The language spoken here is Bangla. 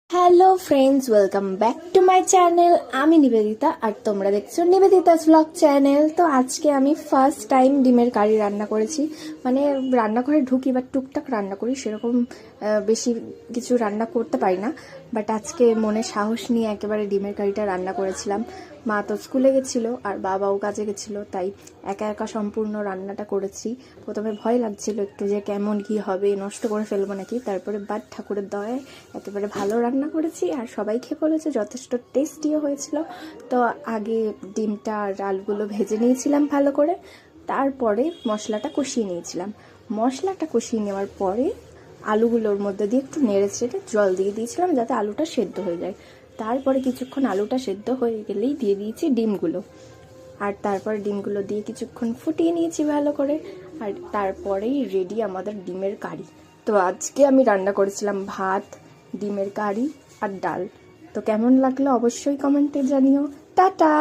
Hello friends, welcome back to my channel. আমি নিবেদিতা আর তোমরা দেখছো নিবেদিতাস ব্লগ চ্যানেল। তো আজকে আমি ফার্স্ট টাইম ডিমের কারি রান্না করেছি। মানে রান্নাঘরে ঢুকি বা টুকটাক রান্না করি, সেরকম বেশি কিছু রান্না করতে পারি না। বাট আজকে মনে সাহস নিয়ে একেবারে ডিমের কারিটা রান্না করেছিলাম। মা তো স্কুলে গেছিলো আর বাবাও কাজে গেছিলো, তাই একা একা সম্পূর্ণ রান্নাটা করেছি। প্রথমে ভয় লাগছিল একটু যে কেমন কি হবে, নষ্ট করে ফেলবো নাকি। তারপরে বাট ঠাকুরের দয়ায় একেবারে ভালো রান্না করেছি আর সবাই খেয়ে বলেছে যথেষ্ট টেস্টিও হয়েছিল। তো আগে ডিমটা আর আলুগুলো ভেজে নিয়েছিলাম ভালো করে, তারপরে মশলাটা কষিয়ে নিয়েছিলাম। মশলাটা কষিয়ে নেওয়ার পরে আলুগুলোর মধ্যে দিয়ে একটু নেড়ে চেড়ে জল দিয়ে দিয়েছিলাম যাতে আলুটা সেদ্ধ হয়ে যায়। তারপরে কিছুক্ষণ আলুটা সেদ্ধ হয়ে গেলেই দিয়ে দিয়েছি ডিমগুলো, আর তারপরে ডিমগুলো দিয়ে কিছুক্ষণ ফুটিয়ে নিয়েছি ভালো করে। আর তারপরেই রেডি আমাদের ডিমের কারি। তো আজকে আমি রান্না করেছিলাম ভাত, ডিমের কারি আর ডাল। তো কেমন লাগলো অবশ্যই কমেন্টে জানিও। টাটা।